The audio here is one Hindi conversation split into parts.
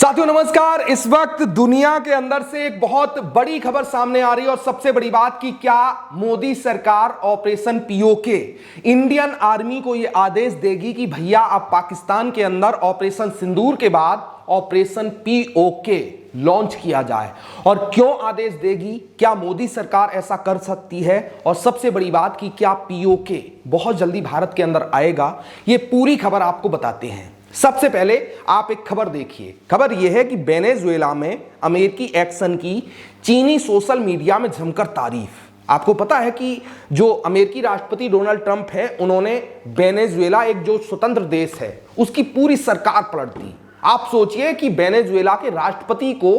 साथियों नमस्कार। इस वक्त दुनिया के अंदर से एक बहुत बड़ी खबर सामने आ रही है और सबसे बड़ी बात कि क्या मोदी सरकार ऑपरेशन पीओके इंडियन आर्मी को यह आदेश देगी कि भैया आप पाकिस्तान के अंदर ऑपरेशन सिंदूर के बाद ऑपरेशन पीओके लॉन्च किया जाए। और क्यों आदेश देगी, क्या मोदी सरकार ऐसा कर सकती है, और सबसे बड़ी बात कि क्या पीओके बहुत जल्दी भारत के अंदर आएगा, ये पूरी खबर आपको बताते हैं। सबसे पहले आप एक खबर देखिए। खबर यह है कि वेनेजुएला में अमेरिकी एक्शन की चीनी सोशल मीडिया में जमकर तारीफ। आपको पता है कि जो अमेरिकी राष्ट्रपति डोनाल्ड ट्रंप है, उन्होंने वेनेजुएला एक जो स्वतंत्र देश है उसकी पूरी सरकार पलट दी। आप सोचिए कि वेनेजुएला के राष्ट्रपति को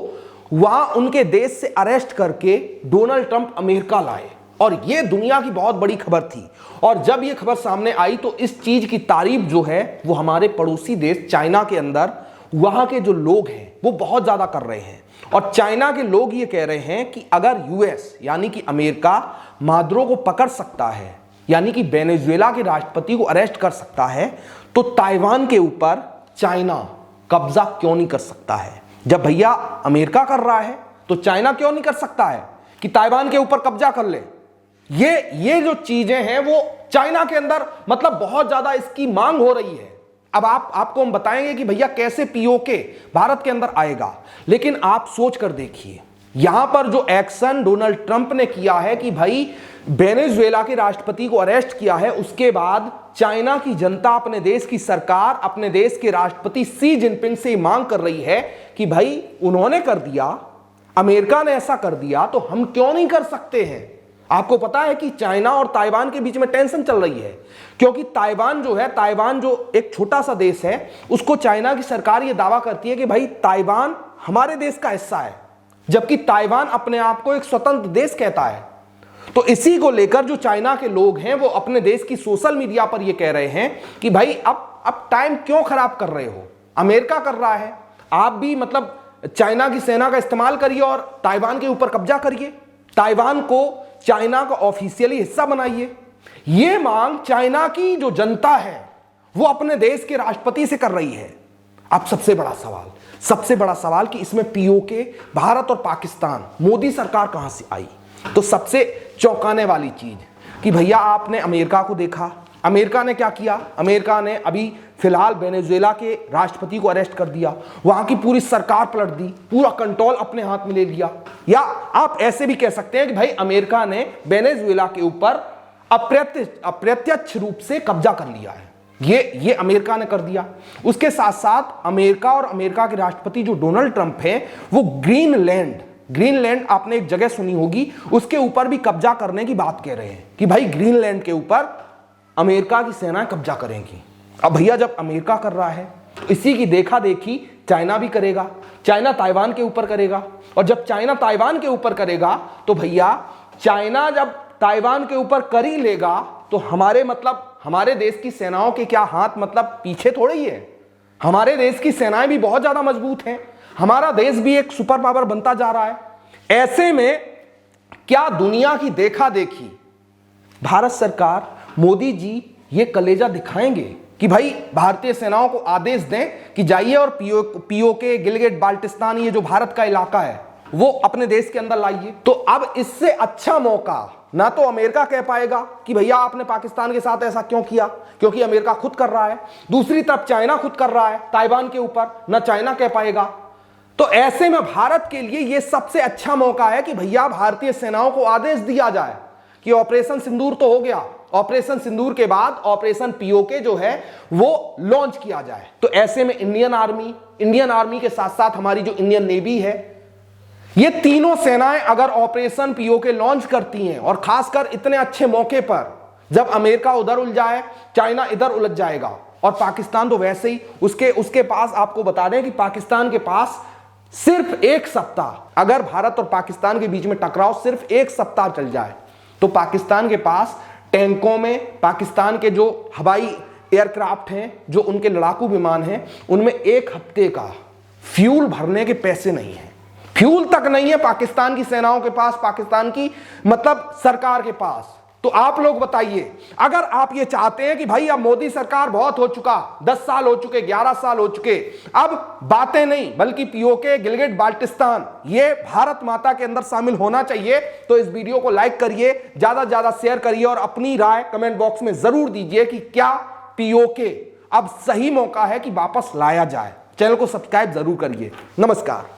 वहां उनके देश से अरेस्ट करके डोनाल्ड ट्रंप अमेरिका लाए, और यह दुनिया की बहुत बड़ी खबर थी। और जब यह खबर सामने आई तो इस चीज की तारीफ जो है वो हमारे पड़ोसी देश चाइना के अंदर वहां के जो लोग हैं वो बहुत ज्यादा कर रहे हैं। और चाइना के लोग ये कह रहे हैं कि अगर यूएस यानी कि अमेरिका मादुरो को पकड़ सकता है, यानी कि वेनेजुएला के राष्ट्रपति को अरेस्ट कर सकता है, तो ताइवान के ऊपर चाइना कब्जा क्यों नहीं कर सकता है। जब भैया अमेरिका कर रहा है तो चाइना क्यों नहीं कर सकता है कि ताइवान के ऊपर कब्जा कर ले। ये जो चीजें हैं वो चाइना के अंदर मतलब बहुत ज्यादा इसकी मांग हो रही है। अब आपको हम बताएंगे कि भैया कैसे पीओके भारत के अंदर आएगा, लेकिन आप सोच कर देखिए यहां पर जो एक्शन डोनाल्ड ट्रंप ने किया है कि भाई वेनेजुएला के राष्ट्रपति को अरेस्ट किया है, उसके बाद चाइना की जनता, अपने देश की सरकार, अपने देश के राष्ट्रपति शी जिनपिंग से मांग कर रही है कि भाई उन्होंने कर दिया, अमेरिका ने ऐसा कर दिया, तो हम क्यों नहीं कर सकते हैं। आपको पता है कि चाइना और ताइवान के बीच में टेंशन चल रही है, क्योंकि ताइवान जो एक छोटा सा देश है, उसको चाइना की सरकार यह दावा करती है कि भाई ताइवान हमारे देश का हिस्सा है, जबकि ताइवान अपने आप को एक स्वतंत्र देश कहता है। तो इसी को लेकर जो चाइना के लोग हैं वो अपने देश की सोशल मीडिया पर यह कह रहे हैं कि भाई अब टाइम क्यों खराब कर रहे हो, अमेरिका कर रहा है, आप भी मतलब चाइना की सेना का इस्तेमाल करिए और ताइवान के ऊपर कब्जा करिए, ताइवान को चाइना का ऑफिशियली हिस्सा बनाइए। यह मांग चाइना की जो जनता है वो अपने देश के राष्ट्रपति से कर रही है। अब सबसे बड़ा सवाल कि इसमें पीओके भारत और पाकिस्तान, मोदी सरकार कहां से आई। तो सबसे चौंकाने वाली चीज कि भैया आपने अमेरिका को देखा, अमेरिका ने क्या किया, अमेरिका ने अभी फिलहाल वेनेजुएला के राष्ट्रपति को अरेस्ट कर दिया, वहां की पूरी सरकार पलट दी, पूरा कंट्रोल अपने हाथ में ले लिया। या आप ऐसे भी कह सकते हैं कि भाई अमेरिका ने वेनेजुएला के ऊपर अप्रत्यक्ष रूप से कब्जा कर लिया है। ये अमेरिका ने कर दिया। उसके साथ साथ अमेरिका और अमेरिका के राष्ट्रपति जो डोनाल्ड ट्रंप है वो ग्रीनलैंड आपने एक जगह सुनी होगी, उसके ऊपर भी कब्जा करने की बात कह रहे हैं कि भाई ग्रीनलैंड के ऊपर अमेरिका की सेना कब्जा करेंगी। अब भैया जब अमेरिका कर रहा है तो इसी की देखा देखी चाइना भी करेगा, चाइना ताइवान के ऊपर करेगा, और जब चाइना ताइवान के ऊपर करेगा तो भैया चाइना जब ताइवान के ऊपर कर ही लेगा तो हमारे देश की सेनाओं के क्या हाथ मतलब पीछे थोड़े ही है। हमारे देश की सेनाएं भी बहुत ज्यादा मजबूत हैं, हमारा देश भी एक सुपर पावर बनता जा रहा है। ऐसे में क्या दुनिया की देखा देखी भारत सरकार, मोदी जी ये कलेजा दिखाएंगे कि भाई भारतीय सेनाओं को आदेश दें कि जाइए और पीओके, गिलगिट बाल्टिस्तान, ये जो भारत का इलाका है वो अपने देश के अंदर लाइए। तो अब इससे अच्छा मौका ना तो अमेरिका कह पाएगा कि भैया आपने पाकिस्तान के साथ ऐसा क्यों किया, क्योंकि अमेरिका खुद कर रहा है, दूसरी तरफ चाइना खुद कर रहा है ताइवान के ऊपर, ना चाइना कह पाएगा। तो ऐसे में भारत के लिए यह सबसे अच्छा मौका है कि भैया भारतीय सेनाओं को आदेश दिया जाए कि ऑपरेशन सिंदूर तो हो गया, ऑपरेशन सिंदूर के बाद ऑपरेशन पीओके जो है वो लॉन्च किया जाए। तो ऐसे में इंडियन आर्मी के साथ साथ हमारी जो इंडियन नेवी है, ये तीनों सेनाएं अगर ऑपरेशन पीओके लॉन्च करती हैं, और खासकर इतने अच्छे मौके पर जब अमेरिका उधर उलझाए, चाइना इधर उलझ जाएगा, और पाकिस्तान तो वैसे ही उसके पास, आपको बता दें कि पाकिस्तान के पास सिर्फ एक सप्ताह, अगर भारत और पाकिस्तान के बीच में टकराव सिर्फ एक सप्ताह चल जाए तो पाकिस्तान के पास टैंकों में, पाकिस्तान के जो हवाई एयरक्राफ्ट हैं, जो उनके लड़ाकू विमान हैं, उनमें एक हफ्ते का फ्यूल भरने के पैसे नहीं है, फ्यूल तक नहीं है पाकिस्तान की सेनाओं के पास, पाकिस्तान की मतलब सरकार के पास। तो आप लोग बताइए, अगर आप ये चाहते हैं कि भाई अब मोदी सरकार बहुत हो चुका, 10 साल हो चुके, 11 साल हो चुके, अब बातें नहीं बल्कि पीओके, गिलगिट बाल्टिस्तान ये भारत माता के अंदर शामिल होना चाहिए, तो इस वीडियो को लाइक करिए, ज्यादा से ज्यादा शेयर करिए और अपनी राय कमेंट बॉक्स में जरूर दीजिए कि क्या पीओके अब सही मौका है कि वापस लाया जाए। चैनल को सब्सक्राइब जरूर करिए। नमस्कार।